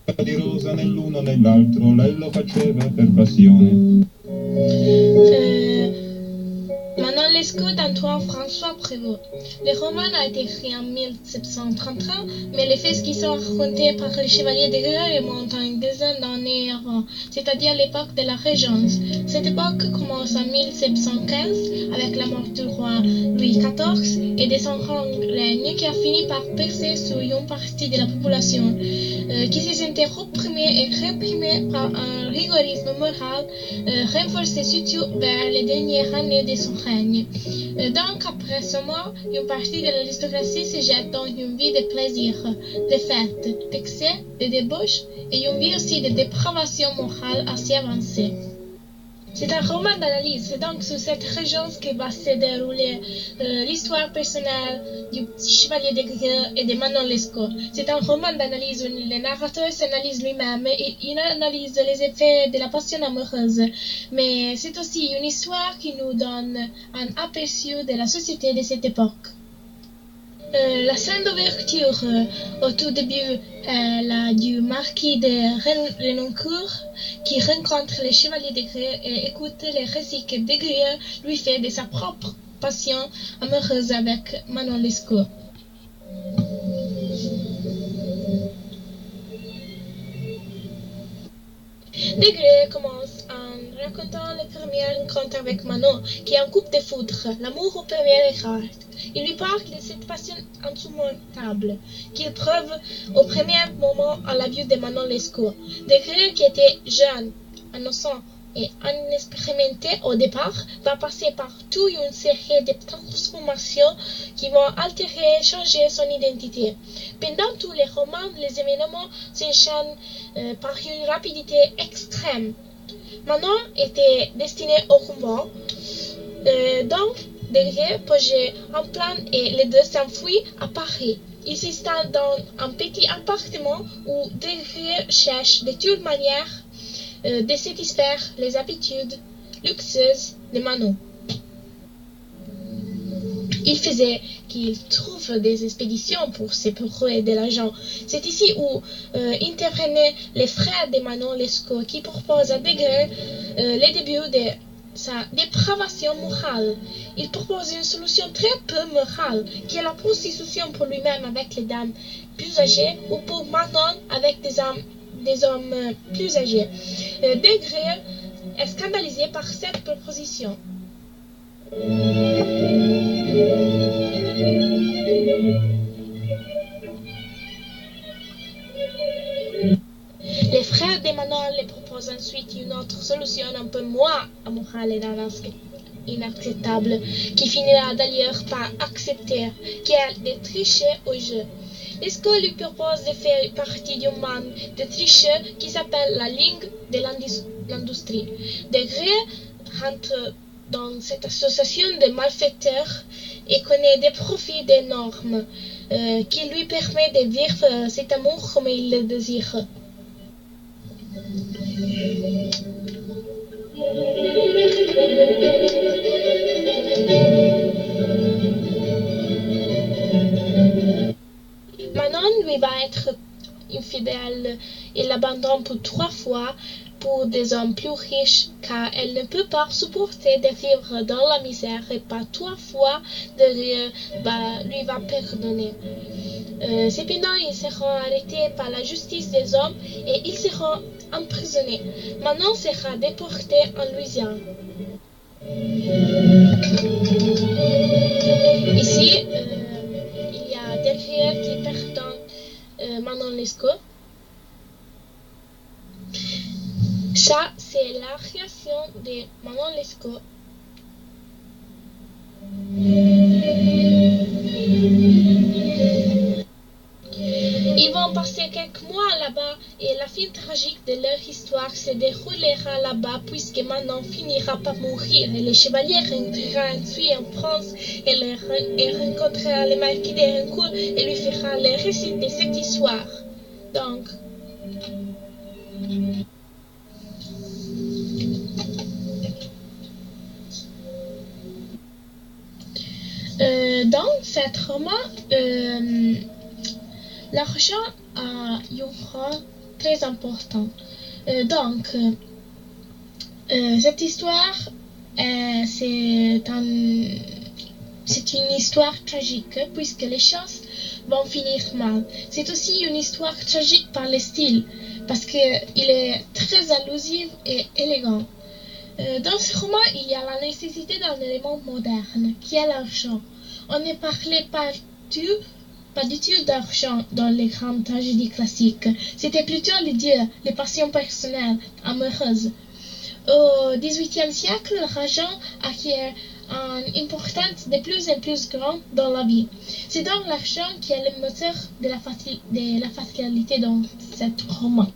Di rosa nell'uno nell'altro, lei lo faceva per passione. Manon Lescaut d'Antoine François Prévost. Le roman a été écrit en 1733, mais les faits qui sont racontés par le chevalier de Gueux remontent à une dizaine d'années avant, c'est-à-dire l'époque de la Régence. Cette époque commence en 1715 avec la mort du roi Louis XIV et de son règne qui a fini par percer sur une partie de la population qui se sentait opprimée et réprimée par un rigorisme moral renforcé surtout vers les dernières années de son règne. Donc, après sa mort, une partie de l'aristocratie se jette dans une vie de plaisir, de fêtes, d'excès, de débauche et une vie aussi de dépravation morale assez avancée. C'est un roman d'analyse, c'est donc sur cette régence que va se dérouler l'histoire personnelle du petit chevalier de Gueux et de Manon Lescaut. C'est un roman d'analyse où le narrateur s'analyse lui-même et il analyse les effets de la passion amoureuse. Mais c'est aussi une histoire qui nous donne un aperçu de la société de cette époque. La scène d'ouverture au tout début est la du marquis de Renoncourt qui rencontre le chevalier de Gueux et écoute les récits que de Gueux lui fait de sa propre passion amoureuse avec Manon Lescaut. De Gueux commence en racontant les premières rencontres avec Manon, qui est un couple de foudre, l'amour au premier regard. Il lui parle de cette passion insurmontable qu'il trouve au premier moment à la vue de Manon Lescaut. De Gueux, qui était jeune, innocent et inexpérimenté au départ, va passer par toute une série de transformations qui vont altérer et changer son identité. Pendant tous les romans, les événements s'enchaînent par une rapidité extrême. Manon était destinée au combat, donc Desgrais posait un plan et les deux s'enfuient à Paris. Ils s'installent dans un petit appartement où Desgrais cherche de toute manière de satisfaire les habitudes luxueuses de Manon. Il faisait qu'il trouve des expéditions pour se procurer de l'argent. C'est ici où intervenaient les frères de Manon Lescaut qui proposent à Desgrais le début de sa dépravation morale. Il propose une solution très peu morale, qui est la prostitution pour lui-même avec les dames plus âgées ou pour Manon avec des hommes plus âgés. Desgrais est scandalisé par cette proposition. Les frères de Manon lui proposent ensuite une autre solution un peu moins amorale et inacceptable, qui finira d'ailleurs par accepter, qui est de tricher au jeu. Lescaut lui propose de faire partie d'une bande de tricheurs qui s'appelle la Ligue de l'Industrie. Desgrais rentre dans cette association de malfaiteurs et connaît des profits énormes qui lui permet de vivre cet amour comme il le désire. Manon lui va être infidèle et l'abandonne pour 3 fois pour des hommes plus riches car elle ne peut pas supporter de vivre dans la misère et par 3 fois lui va pardonner. Cependant, ils seront arrêtés par la justice des hommes et ils seront emprisonnés. Manon sera déportée en Louisiane. Ici, il y a Desgrais qui pardonne Manon Lescaut. Ça, c'est la réaction de Manon Lescaut. Ils vont passer quelques mois là-bas et la fin tragique de leur histoire se déroulera là-bas puisque Manon finira par mourir et le chevalier rentrera ensuite en France et rencontrera le marquis de Rencourt et lui fera le récit de cette histoire. Donc, dans cet roman, l'argent a une grande très important. Cette histoire, c'est une histoire tragique puisque les choses vont finir mal. C'est aussi une histoire tragique par le style parce qu'il est très allusif et élégant. Dans ce roman, il y a la nécessité d'un élément moderne qui est l'argent. On ne parlait pas du tout d'argent dans les grandes tragédies classiques. C'était plutôt les dieux, les passions personnelles, amoureuses. Au XVIIIe siècle, l'argent acquiert une importance de plus en plus grande dans la vie. C'est donc l'argent qui est le moteur de la fatalité dans ce roman.